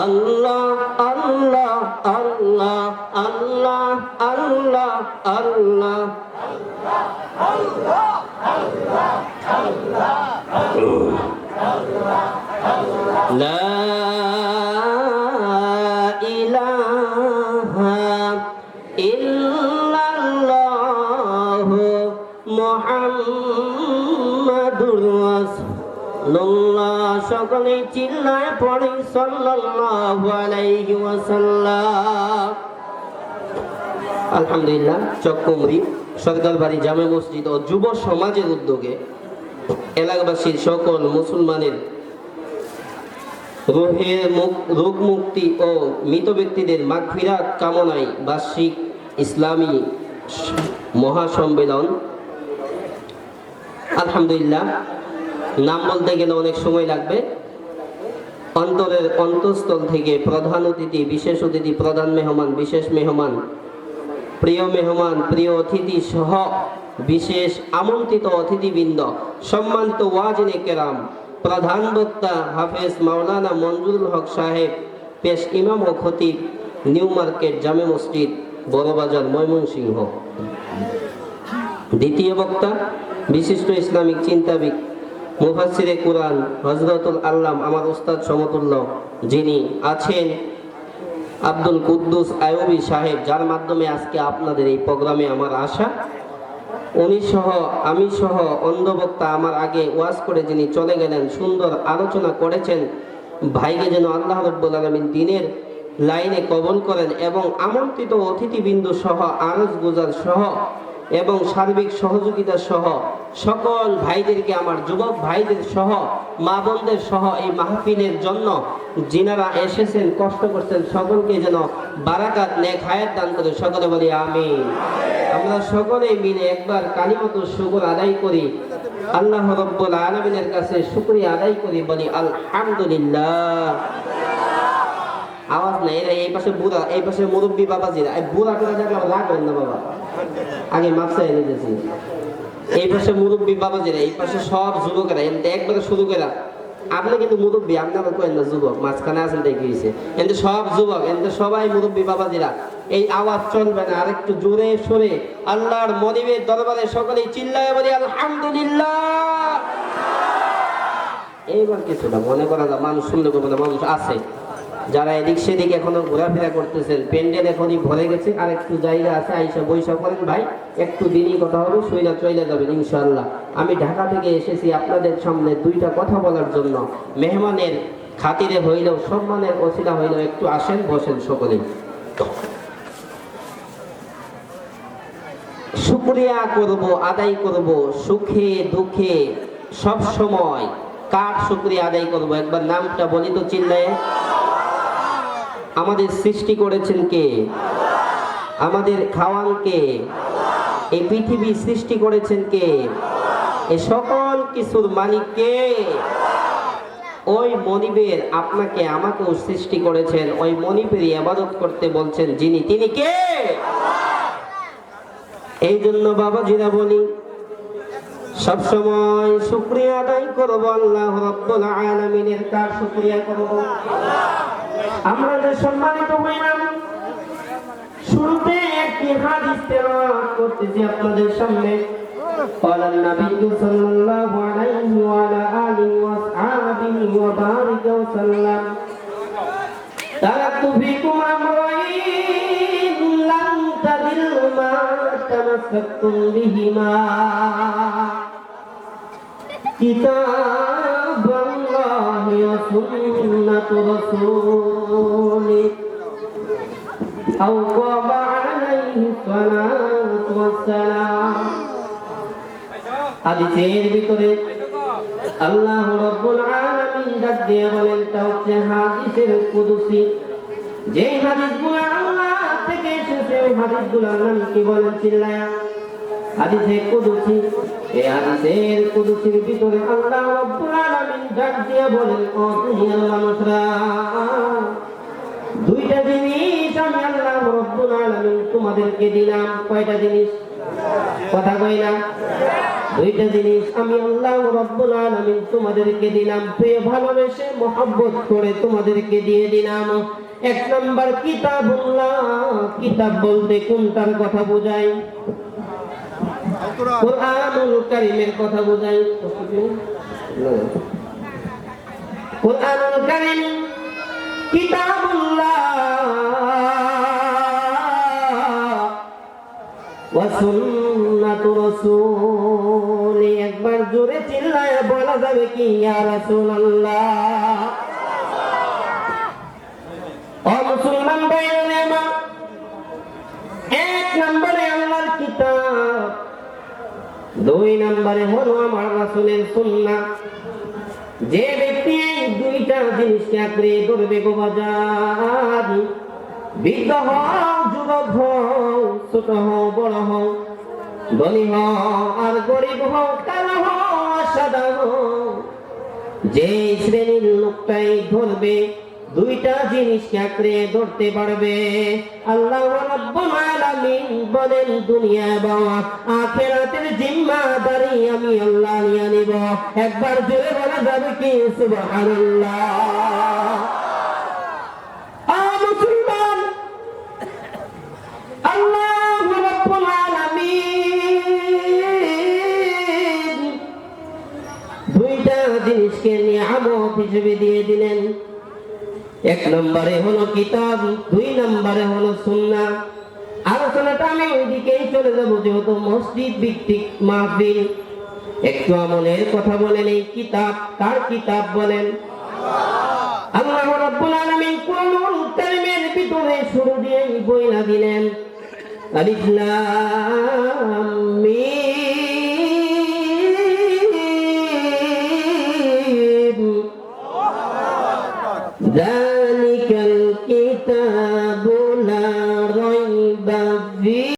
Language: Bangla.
আল্লাহ আল্লাহ আল্লাহ আল্লাহ আল্লাহ আল্লাহ লা ইলাহা ইল্লাল্লাহ মুহাম্মাদুর রাসূলুল্লাহ। সকলে চিল্লায় পড়ে সাল্লাল্লাহু আলাইহি ওয়াসাল্লাম। আলহামদুলিল্লাহ, চককুমরি সরকারবাড়ি জামে মসজিদ ও যুব সমাজের উদ্যোগে এলাকাবাসীর সকল মুসলমানের রোগ মুক্তি ও মৃত ব্যক্তিদের মাগফিরাত কামনায় বার্ষিক ইসলামী মহাসম্মেলন। আলহামদুলিল্লাহ, নাম বলতে গেলে অনেক সময় লাগবে। অন্তরের অন্তঃস্থল থেকে প্রধান অতিথি, বিশেষ অতিথি, প্রধান মেহমান, বিশেষ মেহমান, প্রিয় মেহমান, প্রিয় অতিথি সহ বিশেষ আমন্ত্রিত অতিথিবৃন্দ, সম্মানিত ওয়াজিনে কেরাম, প্রধান বক্তা হাফেজ মাওলানা মঞ্জুরুল হক সাহেব, পেশ ইমাম ও খতিব, নিউ মার্কেট জামে মসজিদ, বড়বাজার, ময়মনসিংহ। দ্বিতীয় বক্তা বিশিষ্ট ইসলামিক চিন্তাবিদ, মুফাসসিরে কুরআন হযরতুল আল্লাম আমার উস্তাদ সমতুল্য যিনি আছেন আব্দুল কুদ্দুস আইয়ুবী সাহেব, যার মাধ্যমে আজকে আপনাদের এই প্রোগ্রামে আমার আশা। উনি সহ আমি সহ অন্ধ বক্তা আমার আগে ওয়াজ করে যিনি চলে গেলেন, সুন্দর আলোচনা করেছেন। ভাইকে যেন আল্লাহ রাব্বুল আলামিন দ্বীনের লাইনে কবুল করেন এবং আমন্ত্রিত অতিথিবৃন্দ সহ আরজ গুজার সহ এবং সার্বিক সহযোগিতা সহ সকল ভাইদেরকে, আমার যুবক ভাইদের সহ, মা বোনদের সহ এই মাহফিলের জন্য যিনারা এসেছেন, কষ্ট করছেন, সকলকে যেন বারাকাত নেক হায়াত দান করে। সকলে বলি আমিন। আমরা সকলে মিলে একবার কালিমাতুল শুকর আদায় করি, আল্লাহ রাব্বুল আলামিনের কাছে শুকরিয়া আদায় করি, বলি আলহামদুলিল্লাহ। আওয়াজ নাই, এরা এই পাশে বুড়া, এই পাশে মুরব্বী বাবাজিরা, এই বুড়া করে দেখলে রাখবেন না বাবা, আগে মাপসাই নিতেছি। এই পাশে মুরব্বী বাবাজিরা, এই পাশে সব যুবকেরা, এমনি একবারে শুরু করে। আপনি কিন্তু মুরব্বী, আপনি আবার কেন না যুবক, মাঝখানে আছেন দেখে গিয়েছে, এমনি সব যুবক, এমনি সবাই মুরব্বী বাবাজিরা। এই আওয়াজ চলবে না, আর একটু জোরে সরে আল্লাহর মনিবের দরবারে সকলেই চিল্লায় বলি আলহামদুলিল্লাহ। এইবার কিছুটা মনে করা যায়, মানুষ শুনলে কোনো মানুষ আছে যারা এদিক সেদিক এখনো ঘোরাফেরা করতেছেন, প্যান্ডেল এখনই ভরে গেছে, আর একটু জায়গা আছে, আইসা বৈশা করেন ভাই, একটু দিনই কথা হবে, সইলা চলে যাবেন ইনশাআল্লাহ। আমি ঢাকা থেকে এসেছি আপনাদের সামনে দুইটা কথা বলার জন্য। মেহমানের খাতিরে হইলেও, সম্মানের ওসিলা হইলেও একটু আসেন, বসেন সকলেই। শুকরিয়া করব, আদায় করব, সুখে দুঃখে সব সময়। কার শুকরিয়া আদায় করব? একবার নামটা বলি তো চিল্লায়। আমাদের সৃষ্টি করেছেন কে? আমাদের খাওয়ান কে? এই পৃথিবী সৃষ্টি করেছেন কে? এই সকল কিছুর মালিক কে? ওই মনিবের আপনাকে আমাকেও সৃষ্টি করেছেন, ওই মনিবেরই ইবাদত করতে বলছেন যিনি, তিনি কে? এই জন্য বাবাজিরা বলি সব সময় শুকরিয়া আদায় করব আল্লাহ রাব্বুল আলামিনের। কার শুকরিয়া করব? আমরা যে সম্মানিত হইলাম, শুরুতে একটি হাদিস তেলাওয়াত করতেছি আপনাদের সামনে। قال النبي صلى الله عليه وعلى آله وأصحابه وبارك وسلم تركت فيكم أمرين لن تضلوا ما تمسكتم بهما كتاب الله وسنة رسوله أو قام عليه الصلاة والسلام। হাদিসের ভিতরে আল্লাহ রাব্বুল আলামিন ডাক দিয়ে বলেন, তা হচ্ছে হাদিসের কুদসি। যে হাদিসগুলো আল্লাহ থেকে এসেছে, ওই হাদিসগুলোর নাম কি বলেন চিল্লায়া? হাদিসে কুদসি। এই হাদিসের কুদসির ভিতরে আল্লাহ রাব্বুল আলামিন ডাক দিয়ে বলেন, ও দুনিয়ার মানুষরা, দুইটা জিনিস আমি আল্লাহ রাব্বুল আলামিন তোমাদেরকে দিলাম। কয়টা জিনিস? কথা কই না? দুইটা জিনিস আমি আল্লাহ রাব্বুল আলামিন তোমাদেরকে দিলাম, প্রিয় ভালোবেসে মহব্বত করে তোমাদেরকে দিয়ে দিলাম। এক নাম্বার কিতাবুল্লাহ। কিতাব বলতে কোনটার কথা বোঝায়? কুরআনুল কারীমের কথা বোঝায়। কুরআনুল কারীম কিতাবুল্লাহ ওয়া সুন্নাতু রাসূল। একবার জোরে চিল্লায় বলা যাবে কি ইয়া রাসূলুল্লাহ? ও মুসলমান ভাইরা, এক নম্বরে আল্লাহর কিতাব, দুই নম্বরে হলো আমার রাসূলের সুন্নাহ। যে ব্যক্তি এই দুইটা জিনিসকে আঁকড়ে ধরবে গো বাজার, বৃদ্ধ হও, যুবক হও, ছোট হও, বড় হও, ধনী হও আর গরিব হও, কালো হও, সাদা হও, যে শ্রেণীর লোকটাই ধরবে, দুইটা জিনিসকে আঁকড়ে ধরতে পারবে, আল্লাহ রাব্বুল আলামিন বলেন দুনিয়া এবং আখিরাতের জিম্মাদারি আমি আল্লাহ নিয়ে নিব। একবার জোরে বলা যাবে কি সুবহানাল্লাহ? মুসলমান, আল্লাহ রাব্বুল আলামিন দুইটা জিনিসকে নিয়ামত হিসেবে দিয়ে দিলেন। এক নম্বরে হলো কিতাব, দুই নম্বরে হলো সুন্নাহ। আলোচনাটা আমি ওইদিকেই চলে যাব, যেহেতু মসজিদ ভিত্তিক মাহফিল। একটু আমলের কথা বলেন, এই কিতাব কার কিতাব বলেন? আল্লাহ রাব্বুল আলামিন কুরআনুল কারীমের ভিতরে শুরু দিয়ে বইলা দিলেন আলিফ লাম মিম যালিকাল কিতাবু লা রাইবা ফি